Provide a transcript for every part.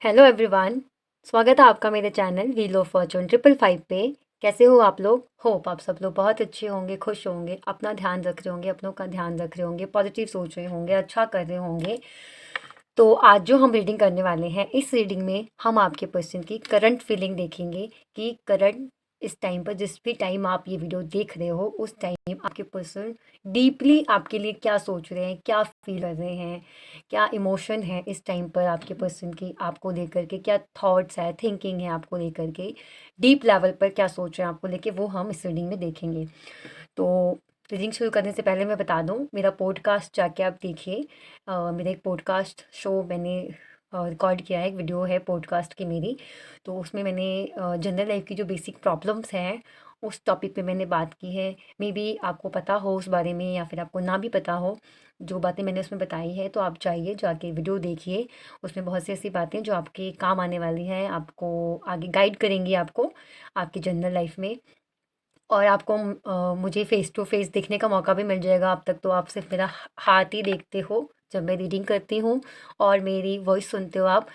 Hello everyone. स्वागत है आपका मेरे चैनल व्हील ऑफ फॉर्चून 555 पे। कैसे हो आप लोग? होप आप सब लोग बहुत अच्छे होंगे, खुश होंगे, अपना ध्यान रख रहे होंगे, अपनों का ध्यान रख रहे होंगे, पॉजिटिव सोच रहे होंगे, अच्छा कर रहे होंगे। तो आज जो हम रीडिंग करने वाले हैं, इस रीडिंग में हम आपके पर्सन की करंट फीलिंग देखेंगे कि करंट इस टाइम पर, जिस भी टाइम आप ये वीडियो देख रहे हो, उस टाइम आपके पर्सन डीपली आपके लिए क्या सोच रहे हैं, क्या फील कर रहे हैं, क्या इमोशन है इस टाइम पर आपके पर्सन की आपको लेकर के, क्या थॉट्स है, थिंकिंग है आपको लेकर के, डीप लेवल पर क्या सोच रहे हैं आपको लेके, वो हम इस रीडिंग में देखेंगे। तो रीडिंग शुरू करने से पहले मैं बता दूं, मेरा पॉडकास्ट जाके आप देखिए। मेरा एक पॉडकास्ट शो मैंने रिकॉर्ड किया है, एक वीडियो है पॉडकास्ट की मेरी। तो उसमें मैंने जनरल लाइफ की जो बेसिक प्रॉब्लम्स हैं उस टॉपिक पे मैंने बात की है। मे बी आपको पता हो उस बारे में या फिर आपको ना भी पता हो, जो बातें मैंने उसमें बताई है तो आप जाइए जाके वीडियो देखिए। उसमें बहुत सी ऐसी बातें जो आपके काम आने वाली हैं, आपको आगे गाइड करेंगी आपको आपकी जनरल लाइफ में। और आपको मुझे फ़ेस टू फ़ेस देखने का मौका भी मिल जाएगा। अब तक तो आप सिर्फ़ मेरा हाथ ही देखते हो जब मैं रीडिंग करती हूँ और मेरी वॉइस सुनते हो आप।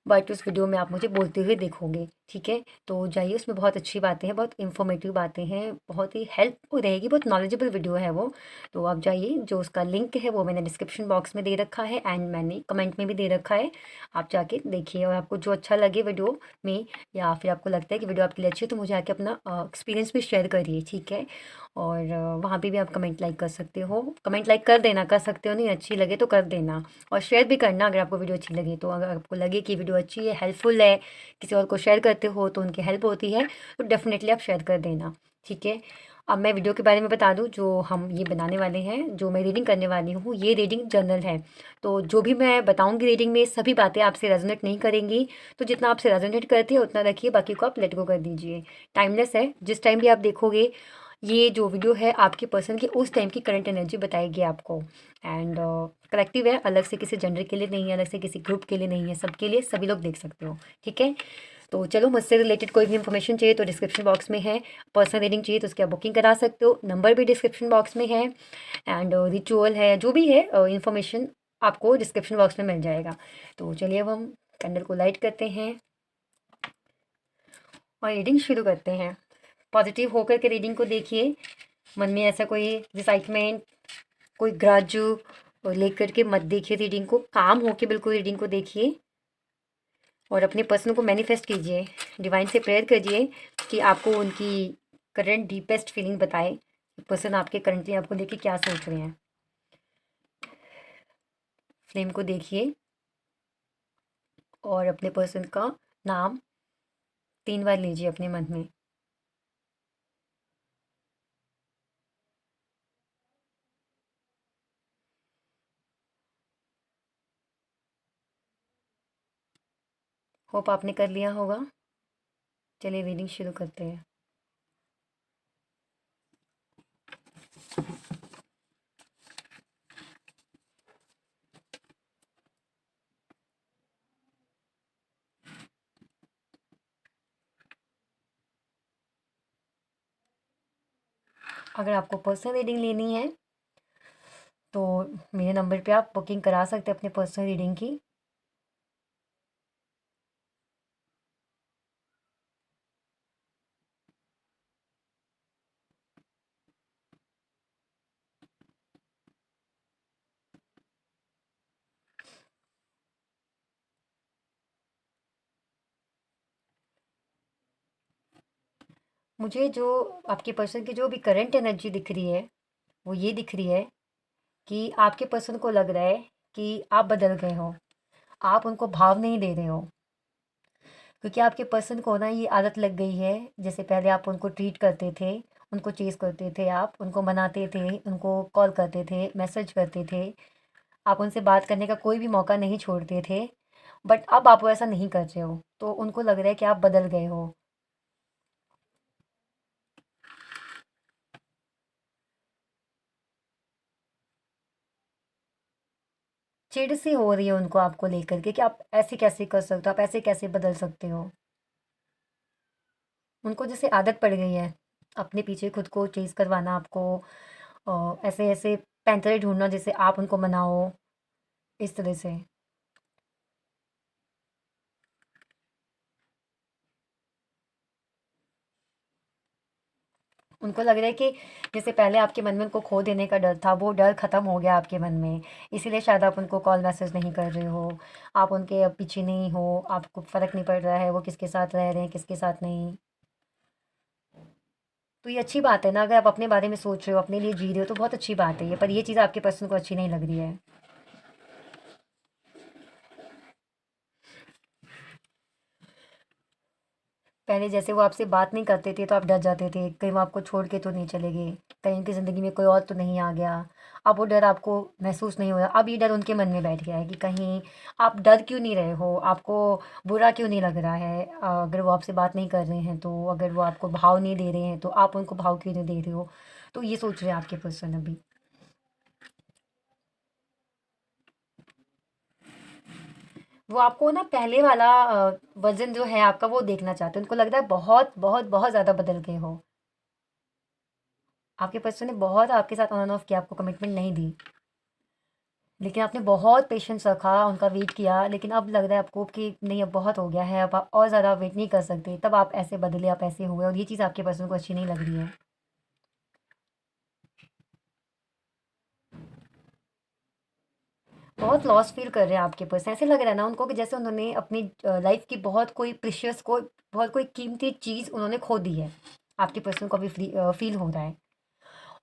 बट उस वीडियो में आप मुझे बोलते हुए देखोगे, ठीक है? तो जाइए, उसमें बहुत अच्छी बातें हैं, बहुत इन्फॉर्मेटिव बातें हैं, बहुत ही हेल्पफुल रहेगी, बहुत नॉलेजेबल वीडियो है वो। तो आप जाइए, जो उसका लिंक है वो मैंने डिस्क्रिप्शन बॉक्स में दे रखा है एंड मैंने कमेंट में भी दे रखा है। आप जाके देखिए और आपको जो अच्छा लगे वीडियो में, या फिर आपको लगता है कि वीडियो आपके लिए अच्छी है, तो मुझे आके अपना एक्सपीरियंस भी शेयर करिए, ठीक है? और वहाँ पे भी आप कमेंट लाइक कर सकते हो, कमेंट लाइक कर देना, कर सकते हो नहीं, अच्छी लगे तो कर देना। और शेयर भी करना अगर आपको वीडियो अच्छी लगे तो। अगर आपको लगे कि वीडियो अच्छी है, हेल्पफुल है, किसी और को शेयर करते हो तो उनकी हेल्प होती है, तो डेफिनेटली आप शेयर कर देना, ठीक है? अब मैं वीडियो के बारे में बता दूं, जो हम ये बनाने वाले हैं, जो मैं रीडिंग करने वाली हूँ, ये रीडिंग जर्नल है। तो जो भी मैं बताऊंगी रीडिंग में, सभी बातें आपसे रेजोनेट नहीं करेंगी। तो जितना आपसे रेजोनेट करती है उतना रखिए, बाकी को आप लेट गो कर दीजिए। टाइमलेस है, जिस टाइम भी आप देखोगे ये जो वीडियो है आपके पर्सन की उस टाइम की करंट एनर्जी बताएगी आपको। एंड कलेक्टिव है, अलग से किसी जेंडर के लिए नहीं है, अलग से किसी ग्रुप के लिए नहीं है, सबके लिए, सभी लोग देख सकते हो, ठीक है? तो चलो, मुझसे रिलेटेड कोई भी इन्फॉर्मेशन चाहिए तो डिस्क्रिप्शन बॉक्स में है। पर्सनल रीडिंग चाहिए तो उसकी आप बुकिंग करा सकते हो, नंबर भी डिस्क्रिप्शन बॉक्स में है। एंड रिचुअल है, जो भी है इन्फॉर्मेशन आपको डिस्क्रिप्शन बॉक्स में मिल जाएगा। तो चलिए, अब हम कैंडल को लाइट करते हैं और रीडिंग शुरू करते हैं। पॉजिटिव होकर के रीडिंग को देखिए। मन में ऐसा कोई रिसाइटमेंट, कोई ग्रज लेकर के मत देखिए रीडिंग को। काम होके बिल्कुल रीडिंग को देखिए और अपने पर्सन को मैनिफेस्ट कीजिए, डिवाइन से प्रेयर कीजिए कि आपको उनकी करंट डीपेस्ट फीलिंग बताए। पर्सन आपके करंटली आपको लेके क्या सोच रहे हैं। फ्लेम को देखिए और अपने पर्सन का नाम 3 बार लीजिए अपने मन में। होप आपने कर लिया होगा। चलिए रीडिंग शुरू करते हैं। अगर आपको पर्सनल रीडिंग लेनी है तो मेरे नंबर पे आप बुकिंग करा सकते हैं अपने पर्सनल रीडिंग की। मुझे जो आपके पर्सन की जो भी करंट एनर्जी दिख रही है वो ये दिख रही है कि आपके पर्सन को लग रहा है कि आप बदल गए हो, आप उनको भाव नहीं दे रहे हो। क्योंकि आपके पर्सन को ना ये आदत लग गई है, जैसे पहले आप उनको ट्रीट करते थे, उनको चेज़ करते थे, आप उनको मनाते थे, उनको कॉल करते थे, मैसेज करते थे, आप उनसे बात करने का कोई भी मौका नहीं छोड़ते थे। बट अब आप वो ऐसा नहीं कर रहे हो, तो उनको लग रहा है कि आप बदल गए हो। चिढ़ सी हो रही है उनको आपको लेकर के कि आप ऐसे कैसे कर सकते हो, आप ऐसे कैसे बदल सकते हो। उनको जैसे आदत पड़ गई है अपने पीछे खुद को चेज़ करवाना आपको, ऐसे ऐसे पैंतरे ढूँढना जैसे आप उनको मनाओ, इस तरह से। उनको लग रहा है कि जैसे पहले आपके मन में उनको खो देने का डर था, वो डर ख़त्म हो गया आपके मन में। इसीलिए शायद आप उनको कॉल मैसेज नहीं कर रहे हो, आप उनके अब पीछे नहीं हो, आपको फ़र्क नहीं पड़ रहा है वो किसके साथ रह रहे हैं, किसके साथ नहीं। तो ये अच्छी बात है ना, अगर आप अपने बारे में सोच रहे हो, अपने लिए जी रहे हो, तो बहुत अच्छी बात है ये। पर ये चीज़ आपके पर्सन को अच्छी नहीं लग रही है। पहले जैसे वो आपसे बात नहीं करते थे तो आप डर जाते थे, कहीं वो आपको छोड़ के तो नहीं चले गए, कहीं उनकी ज़िंदगी में कोई और तो नहीं आ गया। अब वो डर आपको महसूस नहीं हो रहा, अब ये डर उनके मन में बैठ गया है कि कहीं आप डर क्यों नहीं रहे हो, आपको बुरा क्यों नहीं लग रहा है। अगर वो आपसे बात नहीं कर रहे हैं तो, अगर वो आपको भाव नहीं दे रहे हैं तो आप उनको भाव क्यों नहीं दे रहे हो। तो ये सोच रहे हैं आपके पर्सन अभी। वो आपको ना पहले वाला वर्ज़न जो है आपका वो देखना चाहते हैं। उनको लग रहा है बहुत, बहुत, बहुत ज़्यादा बदल गए हो। आपके पर्सन ने बहुत आपके साथ ऑन एंड ऑफ किया, आपको कमिटमेंट नहीं दी। लेकिन आपने बहुत पेशेंस रखा, उनका वेट किया, लेकिन अब लग रहा है आपको कि नहीं अब बहुत हो गया है, अब आप और ज़्यादा वेट नहीं कर सकते। तब आप ऐसे बदले, आप ऐसे हुए और ये चीज़ आपके पर्सन को अच्छी नहीं लग रही है। बहुत लॉस फ़ील कर रहे हैं आपके पर्सन। ऐसे लग रहा है ना उनको कि जैसे उन्होंने अपनी लाइफ़ की बहुत कोई प्रेशियस को बहुत कोई कीमती चीज़ उन्होंने खो दी है। आपके पर्सन को अभी फ़ील हो रहा है।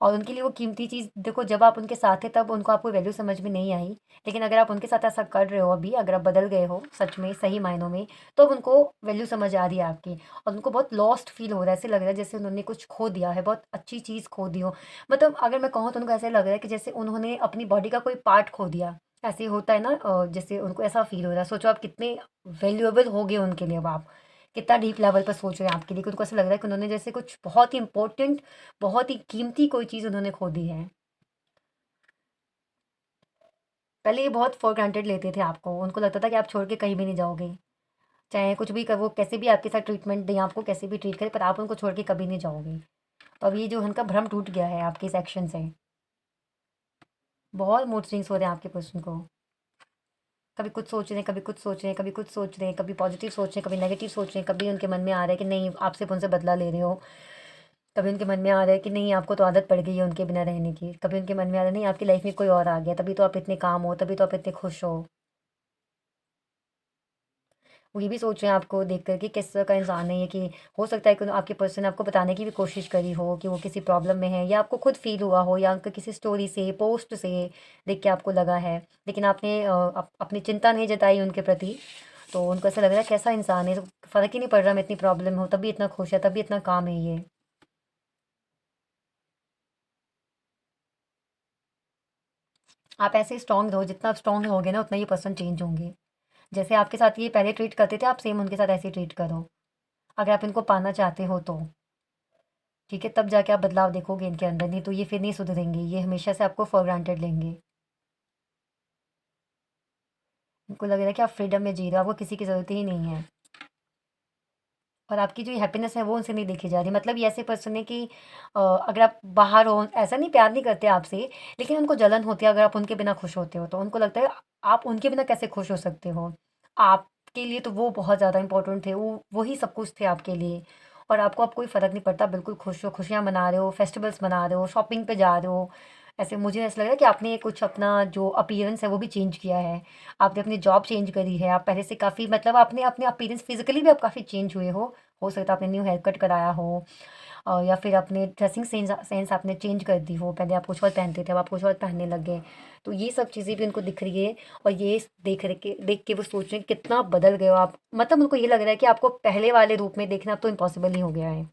और उनके लिए वो कीमती चीज़ देखो, जब आप उनके साथ थे तब उनको आपको वैल्यू समझ में नहीं आई। लेकिन अगर आप उनके साथ ऐसा कर रहे हो अभी, अगर आप बदल गए हो सच में सही मायनों में, तो अब उनको वैल्यू समझ आ रही है आपकी। और उनको बहुत लॉस्ट फ़ील हो रहा है, ऐसे लग रहा है जैसे उन्होंने कुछ खो दिया है, बहुत अच्छी चीज़ खो दी हो। मतलब अगर मैं कहूँ तो उनको ऐसा लग रहा है कि जैसे उन्होंने अपनी बॉडी का कोई पार्ट खो दिया। ऐसे होता है ना, जैसे उनको ऐसा फ़ील हो रहा है। सोचो आप कितने वैल्यूएबल हो गए उनके लिए अब आप। कितना डीप लेवल पर सोच रहे हैं आपके लिए, कि उनको ऐसा लग रहा है कि उन्होंने जैसे कुछ बहुत ही इम्पोर्टेंट, बहुत ही कीमती कोई चीज़ उन्होंने खो दी है। पहले ये बहुत फॉर ग्रांटेड लेते थे आपको, उनको लगता था कि आप छोड़ के कहीं भी नहीं जाओगे। चाहे कुछ भी कर, वो कैसे भी आपके साथ ट्रीटमेंट दें, आपको कैसे भी ट्रीट करें, पर आप उनको छोड़ के कभी नहीं जाओगे। तो अब ये जो उनका भ्रम टूट गया है आपके इस एक्शन से। बहुत मूड स्विंग्स हो रहे हैं आपके पर्सन को। कभी कुछ सोच रहे हैं, कभी कुछ सोच रहे हैं, कभी कुछ सोच रहे हैं, कभी पॉजिटिव सोच रहे हैं, कभी नेगेटिव सोच रहे हैं, कभी उनके मन में आ रहा है कि नहीं आप सिर्फ़ उनसे बदला ले रहे हो। कभी उनके मन में आ रहा है कि नहीं आपको तो आदत पड़ गई है उनके बिना रहने की। कभी उनके मन में आ रहा है नहीं आपकी लाइफ़ में कोई और आ गया, तभी तो आप इतने काम हो, तभी तो आप इतने खुश हो। वो ये भी सोच रहे हैं आपको देख कर कि किस तरह का इंसान है ये, कि हो सकता है कि आपके पर्सन ने आपको बताने की भी कोशिश करी हो कि वो किसी प्रॉब्लम में है, या आपको खुद फ़ील हुआ हो, या उनका किसी स्टोरी से, पोस्ट से देख के आपको लगा है। लेकिन आपने अपनी चिंता नहीं जताई उनके प्रति। तो उनको ऐसा लग रहा है कैसा इंसान है, फ़र्क ही नहीं पड़ रहा मैं इतनी प्रॉब्लम में हूँ, तब भी इतना खुश है, तब भी इतना काम है ये। आप ऐसे स्ट्रॉन्ग रहो, जितना आप स्ट्रॉन्ग रहोगे ना उतना ये पर्सन चेंज होंगे। जैसे आपके साथ ये पहले ट्रीट करते थे, आप सेम उनके साथ ऐसे ही ट्रीट करो। अगर आप इनको पाना चाहते हो तो। ठीक है, तब जाके आप बदलाव देखोगे इनके अंदर, नहीं तो ये फिर नहीं सुधरेंगे, ये हमेशा से आपको फॉर ग्रांटेड लेंगे। इनको लग रहा है कि आप फ्रीडम में जी रहे हो, आपको किसी की ज़रूरत ही नहीं है। और आपकी जो ये हैप्पीनेस है वो उनसे नहीं देखी जा रही। मतलब ये ऐसे पर्सन है कि अगर आप बाहर हो, ऐसा नहीं प्यार नहीं करते आपसे, लेकिन उनको जलन होती है अगर आप उनके बिना खुश होते हो, तो उनको लगता है आप उनके बिना कैसे खुश हो सकते हो। आपके लिए तो वो बहुत ज़्यादा इंपॉर्टेंट थे, वो वही सब कुछ थे आपके लिए। और आपको अब कोई फ़र्क नहीं पड़ता, बिल्कुल खुश हो, खुशियाँ मना रहे हो, फेस्टिवल्स मना रहे हो, शॉपिंग पे जा रहे हो। ऐसे मुझे ऐसा लग रहा है कि आपने कुछ अपना जो अपीयरेंस है वो भी चेंज किया है। आपने अपनी जॉब चेंज करी है, आप पहले से काफ़ी, मतलब आपने अपने अपीयरेंस फिज़िकली भी आप काफ़ी चेंज हुए हो। हो सकता है आपने न्यू हेयर कट कराया हो, या फिर अपने ड्रेसिंग सेंस सेंस आपने चेंज कर दी हो। पहले आप कुछ और पहनते थे, अब आप कुछ और पहनने लग गए। तो ये सब चीज़ें भी उनको दिख रही है, और ये देख के वो सोच रहे हैं कितना बदल गए हो आप। मतलब उनको ये लग रहा है कि आपको पहले वाले रूप में देखना अब तो इम्पॉसिबल ही हो गया है।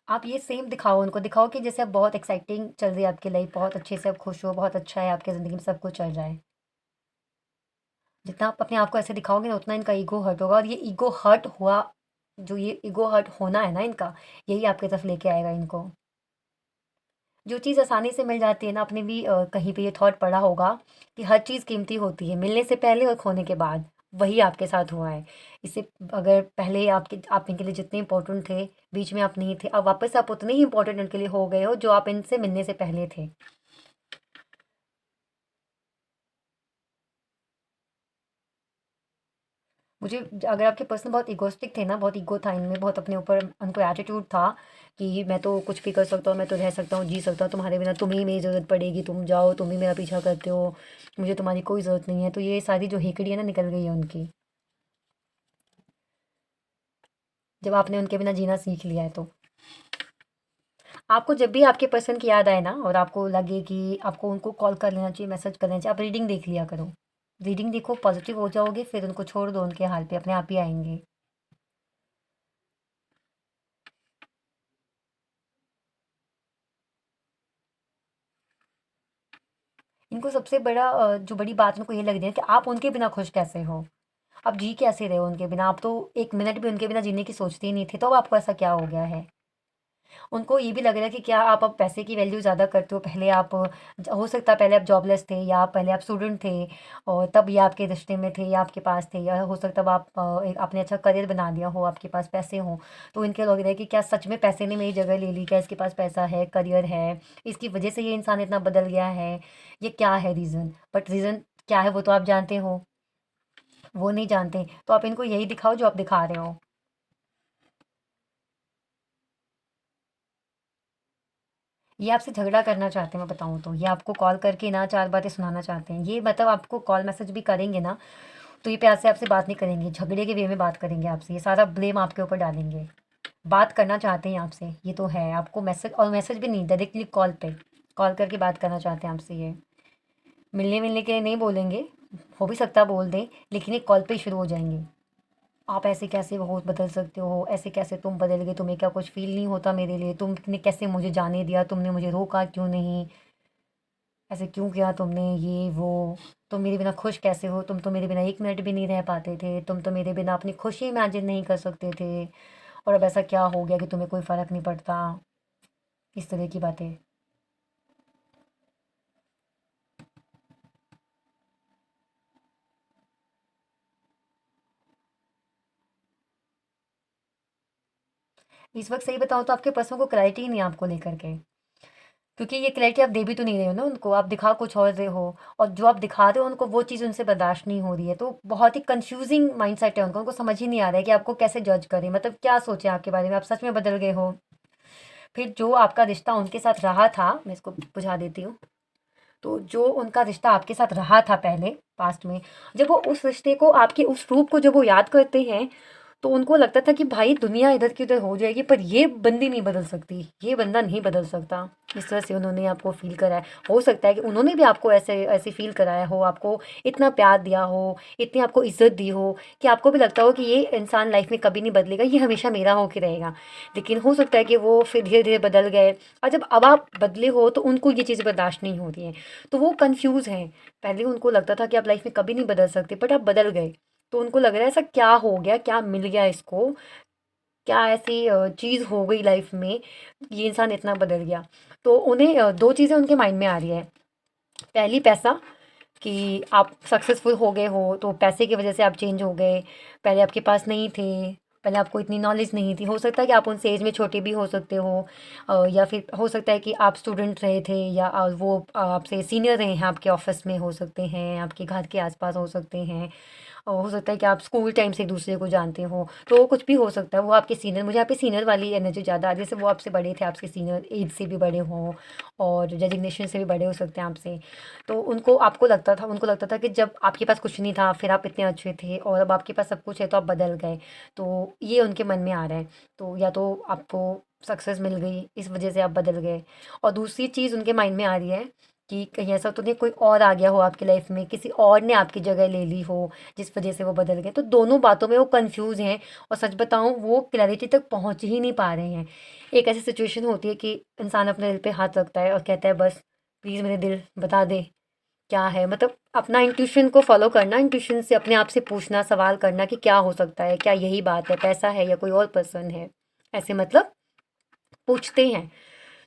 आप ये सेम दिखाओ, उनको दिखाओ कि जैसे अब बहुत एक्साइटिंग चल रही है आपकी लाइफ, बहुत अच्छे से आप खुश हो, बहुत अच्छा है आपकी ज़िंदगी में, सब कुछ चल रहा है। जितना आप अपने आप को ऐसे दिखाओगे ना, उतना इनका ईगो हर्ट होगा, और ये ईगो हर्ट हुआ, जो ये ईगो हर्ट होना है ना इनका, यही आपकी तरफ लेके आएगा इनको। जो चीज़ आसानी से मिल जाती है ना, आपने भी कहीं पे ये थॉट पढ़ा होगा कि हर चीज़ कीमती होती है, मिलने से पहले और खोने के बाद। वही आपके साथ हुआ है। इससे अगर पहले आप इनके लिए जितने इम्पोर्टेंट थे, बीच में आप नहीं थे, अब वापस आप उतने ही इम्पोर्टेंट उनके लिए हो गए हो जो आप इनसे मिलने से पहले थे। मुझे अगर आपके पर्सन बहुत इगोइस्टिक थे ना, बहुत ईगो था इनमें, बहुत अपने ऊपर उनको एटीट्यूड था कि मैं तो कुछ भी कर सकता हूँ, मैं तो रह सकता हूँ, जी सकता हूँ, तुम्हारे बिना तुम्हें ही मेरी ज़रूरत पड़ेगी, तुम जाओ, तुम ही मेरा पीछा करते हो, मुझे तुम्हारी कोई ज़रूरत नहीं है। तो ये सारी जो हेकड़ी है ना, निकल गई है उनकी, जब आपने उनके बिना जीना सीख लिया है। तो आपको जब भी आपके पर्सन की याद आए ना, और आपको लगे कि आपको उनको कॉल कर लेना चाहिए, मैसेज कर लेना चाहिए, आप रीडिंग देख लिया करो। रीडिंग देखो, पॉजिटिव हो जाओगे, फिर उनको छोड़ दो उनके हाल पे, अपने आप ही आएंगे। इनको सबसे बड़ा जो बड़ी बात उनको ये लग रही है कि आप उनके बिना खुश कैसे हो, आप जी कैसे रहे हो उनके बिना, आप तो एक मिनट भी उनके बिना जीने की सोचते ही नहीं थे, तो अब आपको ऐसा क्या हो गया है। उनको ये भी लग रहा है कि क्या आप अब पैसे की वैल्यू ज़्यादा करते हो, पहले आप हो सकता है पहले आप जॉबलेस थे, या पहले आप स्टूडेंट थे और तब ये आपके रिश्ते में थे या आपके पास थे, या हो सकता है अब आप आपने अच्छा करियर बना लिया हो, आपके पास पैसे हों। तो इनके लग रहा है कि क्या सच में पैसे ने मेरी जगह ले ली, क्या इसके पास पैसा है, करियर है, इसकी वजह से ये इंसान इतना बदल गया है, ये क्या है रीज़न। बट रीज़न क्या है वो तो आप जानते हो, वो नहीं जानते। तो आप इनको यही दिखाओ जो आप दिखा रहे हो। ये आपसे झगड़ा करना चाहते हैं, मैं बताऊँ तो। ये आपको कॉल करके ना 4 बातें सुनाना चाहते हैं। ये मतलब आपको कॉल मैसेज भी करेंगे ना, तो ये प्यार से आपसे बात नहीं करेंगे, झगड़े के वे में बात करेंगे आपसे। ये सारा ब्लेम आपके ऊपर डालेंगे। बात करना चाहते हैं आपसे, ये तो है। आपको मैसेज, और मैसेज भी नहीं, डायरेक्टली कॉल पे, कॉल करके बात करना चाहते हैं आपसे ये। मिलने मिलने के लिए नहीं बोलेंगे, हो भी सकता है बोल दें, लेकिन ये कॉल पे ही शुरू हो जाएँगे। आप ऐसे कैसे हो बदल सकते हो? ऐसे कैसे तुम बदल गए? तुम्हें क्या कुछ फ़ील नहीं होता मेरे लिए? तुमने कैसे मुझे जाने दिया? तुमने मुझे रोका क्यों नहीं? ऐसे क्यों किया तुमने, ये वो? तुम मेरे बिना खुश कैसे हो? तुम तो मेरे बिना 1 मिनट भी नहीं रह पाते थे। तुम तो मेरे बिना अपनी खुशी इमेजिन नहीं कर सकते थे, और अब ऐसा क्या हो गया कि तुम्हें कोई फ़र्क नहीं पड़ता? इस तरह की बातें। इस वक़्त सही बताऊँ तो आपके पर्सन को क्लैरिटी ही नहीं है आपको लेकर के। क्योंकि ये क्लैरिटी आप दे भी तो नहीं रहे हो ना उनको, आप दिखा कुछ और रहे हो, और जो आप दिखा रहे हो उनको वो चीज़ उनसे बर्दाश्त नहीं हो रही है। तो बहुत ही कन्फ्यूज़िंग माइंडसेट है उनका, उनको समझ ही नहीं आ रहा है कि आपको कैसे जज करें, मतलब क्या सोचें आपके बारे में, आप सच में बदल गए हो। फिर जो आपका रिश्ता उनके साथ रहा था, मैं इसको बुझा देती हूँ। तो जो उनका रिश्ता आपके साथ रहा था पहले, पास्ट में, जब वो उस रिश्ते को, आपके उस रूप को जब वो याद करते हैं, तो उनको लगता था कि भाई दुनिया इधर की उधर हो जाएगी, पर ये बंदी नहीं बदल सकती, ये बंदा नहीं बदल सकता। इस तरह से उन्होंने आपको फ़ील कराया। हो सकता है कि उन्होंने भी आपको ऐसे ऐसे फ़ील कराया हो, आपको इतना प्यार दिया हो, इतनी आपको इज़्ज़त दी हो, कि आपको भी लगता हो कि ये इंसान लाइफ़ में कभी नहीं बदलेगा, ये हमेशा मेरा होके रहेगा। लेकिन हो सकता है कि वो फिर धीरे-धीरे बदल गए, और जब अब आप बदले हो तो उनको ये चीज़ें बर्दाश्त नहीं हो रही हैं। तो वो कन्फ्यूज़ हैं। पहले उनको लगता था कि आप लाइफ़ में कभी नहीं बदल सकते, बट आप बदल गए। तो उनको लग रहा है ऐसा क्या हो गया, क्या मिल गया इसको, क्या ऐसी चीज़ हो गई लाइफ़ में, ये इंसान इतना बदल गया। तो उन्हें 2 चीज़ें उनके माइंड में आ रही है। पहली पैसा, कि आप सक्सेसफुल हो गए हो, तो पैसे की वजह से आप चेंज हो गए। पहले आपके पास नहीं थे, पहले आपको इतनी नॉलेज नहीं थी। हो सकता है कि आप उनसे एज में छोटे भी हो सकते हो, या फिर हो सकता है कि आप स्टूडेंट रहे थे, या वो आपसे सीनियर रहे हैं, आपके ऑफिस में हो सकते हैं, आपके घर के आसपास हो सकते हैं। हो सकता है कि आप स्कूल टाइम से एक दूसरे को जानते हो, तो कुछ भी हो सकता है। वो आपके सीनियर, मुझे यहाँ पे सीनियर वाली एनर्जी ज़्यादा आ रही है, जैसे वो आपसे बड़े थे, आपसे सीनियर, एज से भी बड़े हों, और डेजिग्नेशन से भी बड़े हो सकते हैं आपसे। तो उनको लगता था कि जब आपके पास कुछ नहीं था, फिर आप इतने अच्छे थे, और अब आपके पास सब कुछ है तो आप बदल गए। तो ये उनके मन में आ रहा है। तो या तो आपको सक्सेस मिल गई, इस वजह से आप बदल गए, और दूसरी चीज़ उनके माइंड में आ रही है कि कहीं ऐसा तो नहीं कोई और आ गया हो आपकी लाइफ में, किसी और ने आपकी जगह ले ली हो, जिस वजह से वो बदल गए। तो दोनों बातों में वो कंफ्यूज हैं, और सच बताऊं वो क्लैरिटी तक पहुंच ही नहीं पा रहे हैं। एक ऐसी सिचुएशन होती है कि इंसान अपने दिल पे हाथ रखता है और कहता है बस प्लीज़ मेरे दिल बता दे क्या है, मतलब अपना इंट्यूशन को फॉलो करना, इंट्यूशन से अपने आप से पूछना, सवाल करना कि क्या हो सकता है, क्या यही बात है, पैसा है या कोई और पर्सन है, ऐसे मतलब पूछते हैं।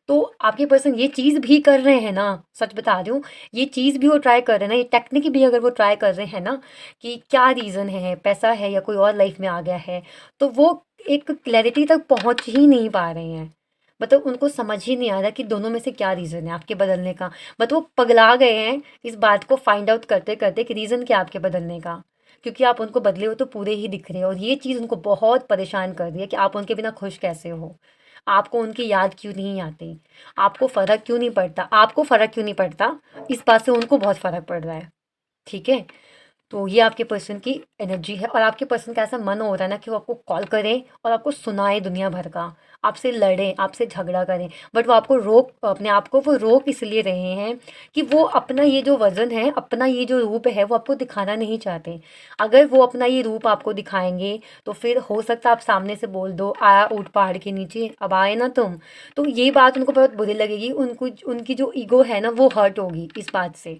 तो आपके पर्सन ये चीज़ भी कर रहे हैं ना, सच बता रही हूँ, ये चीज़ भी वो ट्राई कर रहे हैं ना, ये टेक्निक भी अगर वो ट्राई कर रहे हैं ना कि क्या रीज़न है, पैसा है या कोई और लाइफ में आ गया है, तो वो एक क्लैरिटी तक पहुँच ही नहीं पा रहे हैं। मतलब उनको समझ ही नहीं आ रहा कि दोनों में से क्या रीज़न है आपके बदलने का। मतलब वो पगला गए हैं इस बात को फाइंड आउट करते-करते कि रीज़न क्या है आपके बदलने का। क्योंकि आप उनको बदले हो तो पूरे ही दिख रहे हो, और ये चीज़ उनको बहुत परेशान कर रही है कि आप उनके बिना खुश कैसे हो? आपको उनकी याद क्यों नहीं आती? आपको फ़र्क क्यों नहीं पड़ता? आपको फ़र्क क्यों नहीं पड़ता? इस बात से उनको बहुत फ़र्क पड़ रहा है, ठीक है? तो ये आपके पर्सन की एनर्जी है, और आपके पर्सन का ऐसा मन हो रहा है ना कि वो आपको कॉल करें और आपको सुनाए दुनिया भर का, आपसे लड़ें, आपसे झगड़ा करें, बट वो आपको रोक, अपने आप को वो रोक इसलिए रहे हैं कि वो अपना ये जो वज़न है, अपना ये जो रूप है, वो आपको दिखाना नहीं चाहते। अगर वो अपना ये रूप आपको दिखाएंगे तो फिर हो सकता है आप सामने से बोल दो, आया ऊँट पहाड़ के नीचे, अब आए ना तुम। तो ये बात उनको बहुत बुरी लगेगी, उनको उनकी जो ईगो है ना वो हर्ट होगी इस बात से।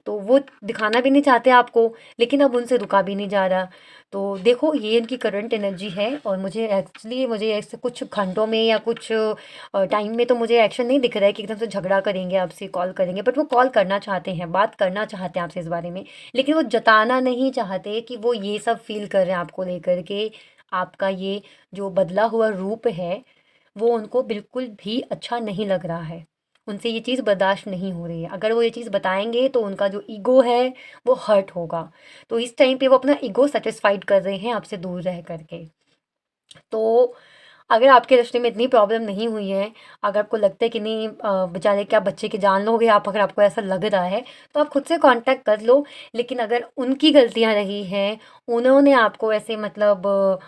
तो वो दिखाना भी नहीं चाहते आपको, लेकिन अब उनसे रुका भी नहीं जा रहा। तो देखो, ये इनकी करंट एनर्जी है, और मुझे ऐसे कुछ घंटों में या कुछ टाइम में तो मुझे एक्शन नहीं दिख रहा है कि एकदम से झगड़ा करेंगे, आपसे कॉल करेंगे, बट वो कॉल करना चाहते हैं, बात करना चाहते हैं आपसे इस बारे में, लेकिन वो जताना नहीं चाहते कि वो ये सब फील कर रहे हैं आपको लेकर के। आपका ये जो बदला हुआ रूप है, वो उनको बिल्कुल भी अच्छा नहीं लग रहा है। उनसे ये चीज़ बर्दाश्त नहीं हो रही है। अगर वो ये चीज़ बताएँगे तो उनका जो ईगो है वो हर्ट होगा। तो इस टाइम पे वो अपना ईगो सैटिस्फाइड कर रहे हैं आपसे दूर रह कर के। तो अगर आपके रिश्ते में इतनी प्रॉब्लम नहीं हुई है, अगर आपको लगता है कि नहीं बेचारे क्या बच्चे की जान लोगे आप, अगर आपको ऐसा लग रहा है, तो आप खुद से कॉन्टैक्ट कर लो। लेकिन अगर उनकी गलतियाँ रही हैं, उन्होंने आपको ऐसे मतलब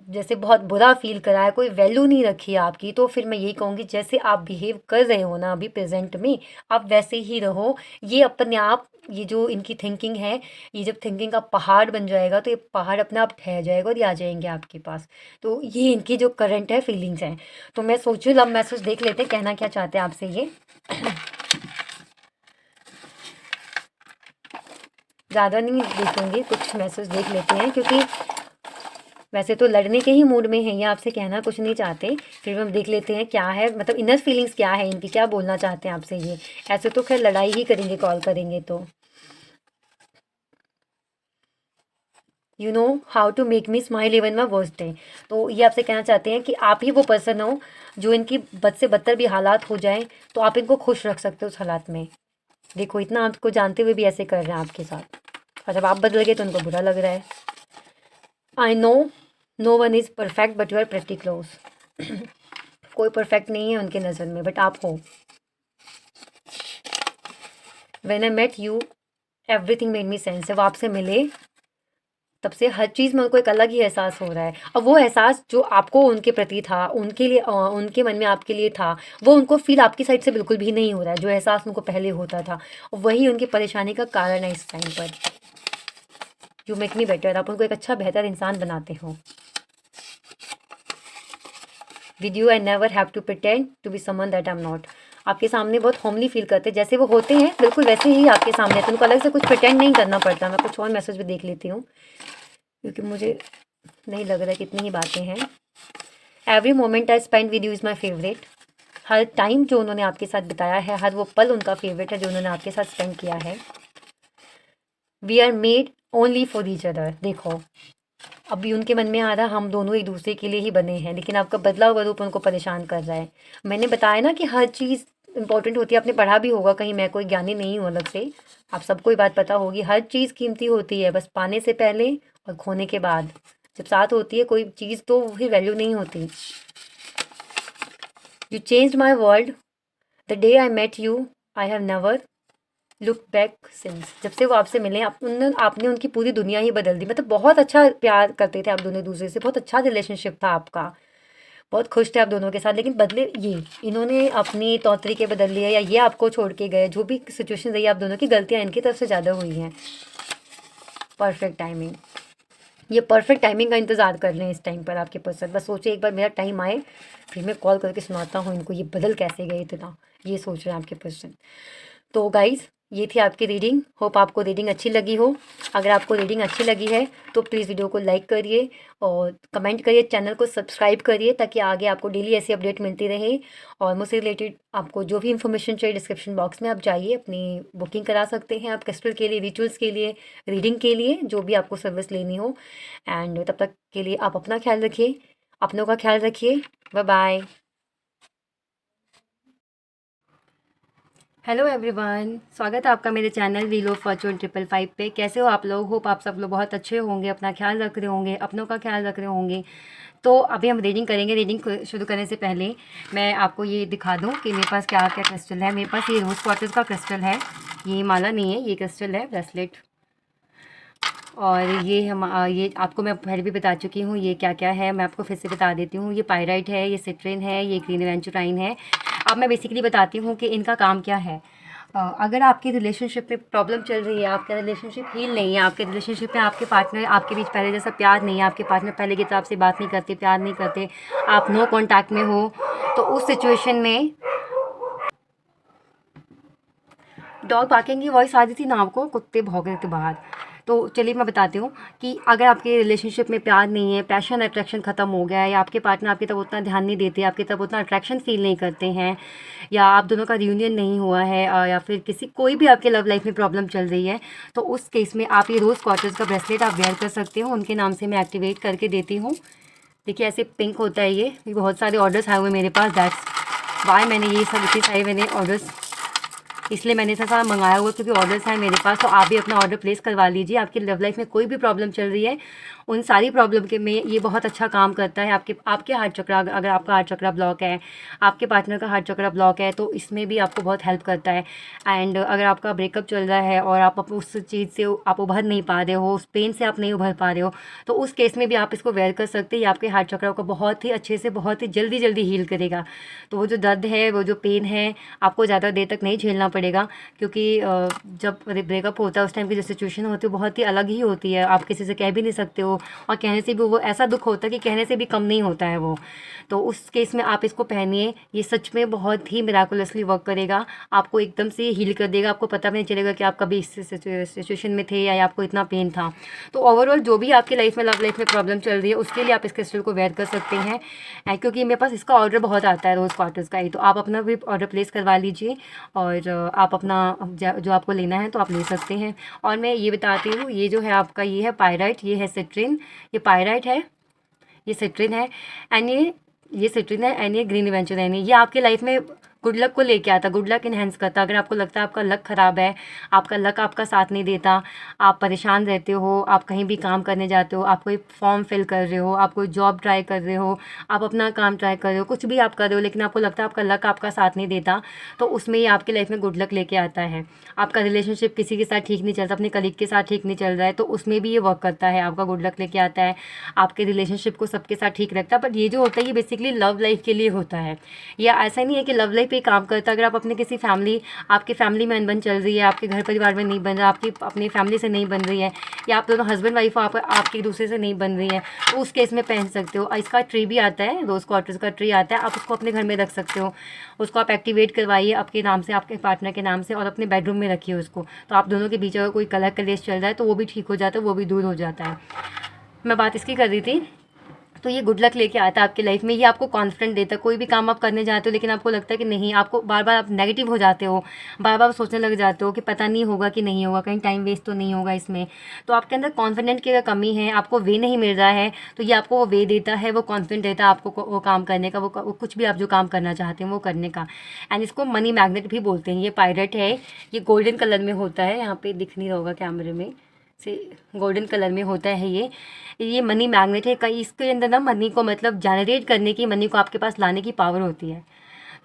जैसे बहुत बुरा फ़ील करा है, कोई वैल्यू नहीं रखी है आपकी, तो फिर मैं यही कहूँगी जैसे आप बिहेव कर रहे हो ना अभी प्रेज़ेंट में, आप वैसे ही रहो। ये अपने आप, ये जो इनकी थिंकिंग है, ये जब थिंकिंग का पहाड़ बन जाएगा, तो ये पहाड़ अपने आप ठहर जाएगा और ये आ जाएँगे आपके पास। तो ये इनकी जो करंट है फीलिंग्स हैं। तो मैं सोचूँ लव मैसेज देख लेते हैं, कहना क्या चाहते हैं आपसे ये। ज़्यादा नहीं देखेंगे, कुछ मैसेज देख लेते हैं, क्योंकि वैसे तो लड़ने के ही मूड में हैं ये, आपसे कहना कुछ नहीं चाहते। फिर भी हम देख लेते हैं क्या है, मतलब इनर फीलिंग्स क्या है इनकी, क्या बोलना चाहते हैं आपसे ये। ऐसे तो खैर लड़ाई ही करेंगे कॉल करेंगे तो। You know how to make me smile even my worst day. तो ये आपसे कहना चाहते हैं कि आप ही वो पर्सन हो जो इनकी बद से बदतर भी हालात हो जाएं तो आप इनको खुश रख सकते हो उस हालात में। देखो, इतना आपको जानते हुए भी ऐसे कर रहे हैं आपके साथ, और जब आप बदल गए तो उनको बुरा लग रहा है। I know no one is perfect but you are pretty close. कोई परफेक्ट नहीं है उनके नज़र में, बट आप हो। When I met you everything made me sense. जब आपसे मिले तब से हर चीज़ में उनको एक अलग ही एहसास हो रहा है। अब वो एहसास जो आपको उनके प्रति था, उनके लिए उनके मन में आपके लिए था, वो उनको फ़ील आपकी साइड से बिल्कुल भी नहीं हो रहा है, जो एहसास उनको पहले होता था। वही उनकी परेशानी का कारण है इस टाइम पर। यू मेक मी बेटर, आप उनको एक अच्छा बेहतर इंसान बनाते हो। With you I never have to pretend to be someone that I am not. आपके सामने बहुत होमली फील करते हैं, जैसे वो होते हैं बिल्कुल वैसे ही आपके सामने, तो उनको अलग से कुछ प्रिटेंड नहीं करना पड़ता। मैं कुछ और मैसेज भी देख लेती हूँ, क्योंकि मुझे नहीं लग रहा है कितनी ही बातें हैं। Every moment I spend with you is my favourite. Her time जो उन्होंने आपके साथ बिताया है, हर वो पल उनका फेवरेट है जो उन्होंने आपके साथ स्पेंड किया है। We are made only for each other. देखो, अभी उनके मन में आ रहा हम दोनों एक दूसरे के लिए ही बने हैं, लेकिन आपका बदला हुआ रूप उनको परेशान कर रहा है। मैंने बताया ना कि हर चीज़ इंपॉर्टेंट होती है, आपने पढ़ा भी होगा कहीं, मैं कोई ज्ञानी नहीं हूँ अलग से, आप सबको ये बात पता होगी। हर चीज़ कीमती होती है, बस पाने से पहले और खोने के बाद। जब साथ होती है कोई चीज़ तो फिर वैल्यू नहीं होती। You changed my world the day I met you, I have never look back since. जब से वो आपसे मिले आपने उनकी पूरी दुनिया ही बदल दी। मतलब बहुत अच्छा प्यार करते थे आप दोनों एक दूसरे से, बहुत अच्छा रिलेशनशिप था आपका, बहुत खुश थे आप दोनों के साथ, लेकिन बदले ये इन्होंने अपनी तौर तरीके बदल लिए, या ये आपको छोड़ के गए। जो भी सिचुएशन रही, आप दोनों की गलतियाँ इनकी तरफ से ज़्यादा हुई हैं। परफेक्ट टाइमिंग, ये परफेक्ट टाइमिंग का इंतज़ार कर रहे हैं इस टाइम पर आपके पर्सन। बस सोचे एक बार मेरा टाइम आए, फिर मैं कॉल करके सुनाता हूँ इनको ये बदल कैसे गए इतना, ये सोच रहे हैं आपके पर्सन। तो गाइज़, ये थी आपकी रीडिंग। होप आपको रीडिंग अच्छी लगी हो। अगर आपको रीडिंग अच्छी लगी है तो प्लीज़ वीडियो को लाइक करिए और कमेंट करिए, चैनल को सब्सक्राइब करिए ताकि आगे आपको डेली ऐसी अपडेट मिलती रहे। और मुझसे रिलेटेड आपको जो भी इन्फॉर्मेशन चाहिए डिस्क्रिप्शन बॉक्स में आप जाइए, अपनी बुकिंग करा सकते हैं आप क्रिस्टल के लिए, रिचुअल्स के लिए, रीडिंग के लिए, जो भी आपको सर्विस लेनी हो। एंड तब तक के लिए आप अपना ख्याल रखिए, अपनों का ख्याल रखिए। Bye bye. हेलो एवरीवन, स्वागत है आपका मेरे चैनल व्हील ऑफ फॉर्चून 555 पे। कैसे हो आप लोग? होप आप सब लोग बहुत अच्छे होंगे, अपना ख्याल रख रहे होंगे, अपनों का ख्याल रख रहे होंगे। तो अभी हम रीडिंग करेंगे। रीडिंग शुरू करने से पहले मैं आपको ये दिखा दूं कि मेरे पास क्या क्या क्रिस्टल है। मेरे पास ये रोज़ क्वार्टर्स का क्रिस्टल है, ये माला नहीं है, ये क्रिस्टल है, ब्रेसलेट। और ये आपको मैं पहले भी बता चुकी हूँ ये क्या क्या है, मैं आपको फिर से बता देती हूँ। ये पायराइट है, ये सिट्रिन है, ये ग्रीन एवेंचुराइन है। अब मैं बेसिकली बताती हूँ कि इनका काम क्या है। अगर आपकी रिलेशनशिप में प्रॉब्लम चल रही है, आपका रिलेशनशिप हील नहीं है, आपके रिलेशनशिप में आपके पार्टनर आपके बीच पहले जैसा प्यार नहीं है, आपके पार्टनर पहले की तरह आपसे बात नहीं करते, प्यार नहीं करते, आप नो कॉन्टैक्ट में हो, तो उस सिचुएशन में डॉग बार्किंग की वॉइस आ रही थी ना आपको, कुत्ते भौंक रहे थे बाहर। तो चलिए मैं बताती हूँ कि अगर आपके रिलेशनशिप में प्यार नहीं है, पैशन अट्रैक्शन ख़त्म हो गया है, या आपके पार्टनर आपकी तरफ उतना ध्यान नहीं देते, आपकी तरफ उतना अट्रैक्शन फील नहीं करते हैं, या आप दोनों का रियूनियन नहीं हुआ है, या फिर कोई भी आपके लव लाइफ में प्रॉब्लम चल रही है, तो उस केस में आप ये रोज़ क्वार्टर्स का ब्रेसलेट आप वेयर कर सकते हो। उनके नाम से मैं एक्टिवेट करके देती हूँ। देखिए ऐसे पिंक होता है ये बहुत सारे ऑर्डर्स आए हुए मेरे पास, दैट्स वाई मैंने ये सब इतने सारे मैंने ऑर्डर्स, इसलिए मैंने इतना सारा मंगाया हुआ क्योंकि ऑर्डर्स हैं मेरे पास। तो आप भी अपना ऑर्डर प्लेस करवा लीजिए। आपकी लव लाइफ में कोई भी प्रॉब्लम चल रही है, उन सारी प्रॉब्लम के में ये बहुत अच्छा काम करता है। आपके हार्ट चक्रा, अगर आपका हार्ट चक्रा ब्लॉक है, आपके पार्टनर का हार्ट चक्रा ब्लॉक है, तो इसमें भी आपको बहुत हेल्प करता है। एंड अगर आपका ब्रेकअप चल रहा है और आप उस चीज़ से आप उभर नहीं पा रहे हो, उस पेन से आप नहीं उभर पा रहे हो, तो उस केस में भी आप इसको वेयर कर सकते हैं। ये आपके हार्ट चक्रा को बहुत ही अच्छे से, बहुत ही जल्दी जल्दी हील करेगा। तो वो जो दर्द है, वो जो पेन है, आपको ज़्यादा देर तक नहीं झेलना पड़ेगा। क्योंकि जब ब्रेकअप होता है उस टाइम की जो सिचुएशन होती है बहुत ही अलग ही होती है, आप किसी से कह भी नहीं सकते हो, और कहने से भी वो ऐसा दुख होता है कि कहने से भी कम नहीं होता है वो। तो उस केस में आप इसको पहनिए, ये सच में बहुत ही मिराकुलसली वर्क करेगा, आपको एकदम से हील कर देगा। आपको पता भी नहीं चलेगा कि आप कभी इस सिचुएशन में थे या आपको इतना पेन था। तो ओवरऑल जो भी आपकी लाइफ में, लव लाइफ में प्रॉब्लम चल रही है, उसके लिए आप इस क्रिस्टल को वेयर कर सकते हैं। क्योंकि मेरे पास इसका ऑर्डर बहुत आता है रोज़ क्वार्टर्स का ही, तो आप अपना भी ऑर्डर प्लेस करवा लीजिए और आप अपना जो आपको लेना है तो आप ले सकते हैं। और मैं ये बताती हूँ, ये जो है आपका, ये है पायराइट, ये है सिट्रिन, ये पायराइट है, ये सिट्रिन है, एंड ये सिट्रिन है, एंड ये ग्रीन एवेंचुराइन है। ये आपके लाइफ में गुड लक को लेके आता, गुड लक इन्हेंस करता। अगर आपको लगता है आपका लक ख़राब है, आपका लक आपका साथ नहीं देता, आप परेशान रहते हो, आप कहीं भी काम करने जाते हो, आप कोई फॉर्म फिल कर रहे हो, आप कोई जॉब ट्राई कर रहे हो, आप अपना काम ट्राई कर रहे हो, कुछ भी आप कर रहे हो, लेकिन आपको लगता है आपका लक आपका साथ नहीं देता, तो उसमें ये आपकी लाइफ में गुड लक लेके आता है। आपका रिलेशनशिप किसी के साथ ठीक नहीं चलता, अपने कलीग के साथ ठीक नहीं चल रहा है, तो उसमें भी ये वर्क करता है, आपका गुड लक लेके आता है, आपके रिलेशनशिप को सबके साथ ठीक रखता है। बट ये जो होता है ये बेसिकली लव लाइफ के लिए होता है, या ऐसा नहीं है कि लव लाइफ पे काम करता है। अगर आप अपने किसी आपकी फैमिली में अनबन चल रही है, आपके घर परिवार में नहीं बन रहा, आपकी अपनी फैमिली से नहीं बन रही है, या आप दोनों हस्बैंड वाइफ हो, आपके एक दूसरे से नहीं बन रही है, तो उस केस में पहन सकते हो। इसका ट्री भी आता है, रोज़ क्वार्टर्स का ट्री आता है, आप उसको अपने घर में रख सकते हो। उसको आप एक्टिवेट करवाइए आपके नाम से, आपके पार्टनर के नाम से, और अपने बेडरूम में रखिए उसको। तो आप दोनों के बीच अगर कोई कलह कलेश चल रहा है तो वो भी ठीक हो जाता है, वो भी दूर हो जाता है। मैं बात इसकी कर रही थी। तो ये गुड लक लेके आता है आपकी लाइफ में, ये आपको कॉन्फिडेंट देता है। कोई भी काम आप करने जाते हो लेकिन आपको लगता है कि नहीं, आपको बार बार आप नेगेटिव हो जाते हो, बार बार सोचने लग जाते हो कि पता नहीं होगा कि नहीं होगा, कहीं टाइम वेस्ट तो नहीं होगा इसमें। तो आपके अंदर कॉन्फिडेंट की अगर कमी है, आपको वे नहीं मिल रहा है, तो ये आपको वो वे देता है, वो कॉन्फिडेंट देता है आपको वो काम करने का, वो कुछ भी आप जो काम करना चाहते हैं वो करने का। एंड इसको मनी मैग्नेट भी बोलते हैं। ये पायरेट है, ये गोल्डन कलर में होता है, यहाँ पे दिख नहीं रहा होगा कैमरे में से, गोल्डन कलर में होता है ये मनी मैग्नेट है। कई इसके अंदर ना मनी को मतलब जनरेट करने की, मनी को आपके पास लाने की पावर होती है।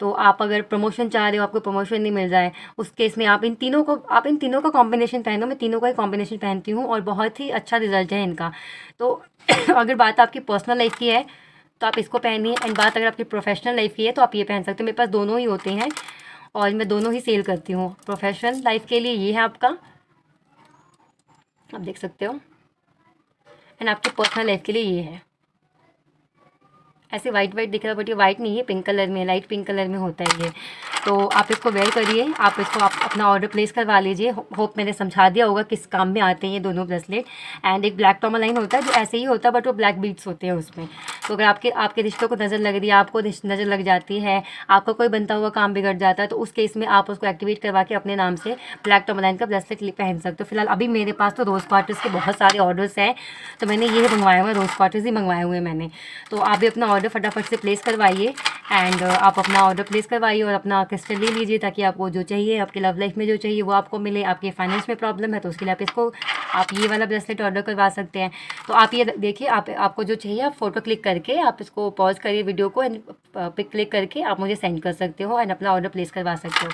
तो आप अगर प्रमोशन चाह रहे हो, आपको प्रमोशन नहीं मिल रहा है, उस केस में आप इन तीनों का कॉम्बिनेशन पहनो। मैं तीनों का ही कॉम्बिनेशन पहनती हूँ और बहुत ही अच्छा रिजल्ट है इनका। तो अगर बात आपकी पर्सनल लाइफ की है तो आप इसको पहनिए, एंड बात अगर आपकी प्रोफेशनल लाइफ की है तो आप ये पहन सकते हो। मेरे पास दोनों ही होते हैं और मैं दोनों ही सेल करती हूँ। प्रोफेशनल लाइफ के लिए ये है आपका, आप देख सकते हो, एंड आपकी पर्सनल लाइफ के लिए ये है। ऐसे वाइट वाइट दिख रहा है बट ये वाइट नहीं है, पिंक कलर में, लाइट पिंक कलर में होता है ये। तो आप इसको वेयर करिए, आप अपना ऑर्डर प्लेस करवा लीजिए। होप मैंने समझा दिया होगा किस काम में आते हैं ये दोनों ब्रेसलेट। एंड एक ब्लैक टॉर्मलाइन होता है जो ऐसे ही होता है बट वो ब्लैक बीड्स होते हैं उसमें। तो अगर आपके रिश्तों को नज़र लग रही है, आपको नज़र लग जाती है, आपका कोई बनता हुआ काम बिगड़ जाता है, तो उस केस में आप उसको एक्टिवेट करवा के अपने नाम से ब्लैक टॉर्मलाइन का ब्रेसलेट पहन सकते हो। फिलहाल अभी मेरे पास तो रोज़ क्वार्टर्स के बहुत सारे ऑर्डर्स हैं, तो मैंने ये मंगवाया हुआ है, रोज़ क्वार्टर्स ही मंगवाए हुए हैं मैंने। तो आप भी अपना ऑर्डर फटाफट से प्लेस करवाइए एंड आप अपना ऑर्डर प्लेस करवाइए और अपना क्रिस्टल ले लीजिए, ताकि आपको जो चाहिए, आपके लव लाइफ में जो चाहिए वो आपको मिले। आपके फाइनेंस में प्रॉब्लम है तो उसके लिए आप ये वाला ब्रेसलेट ऑर्डर करवा सकते हैं। तो आप ये देखिए, आपको जो चाहिए आप फ़ोटो क्लिक करके आप इसको पॉज करिए वीडियो को एंड पिक क्लिक करके आप मुझे सेंड कर सकते हो एंड अपना ऑर्डर प्लेस करवा सकते हो।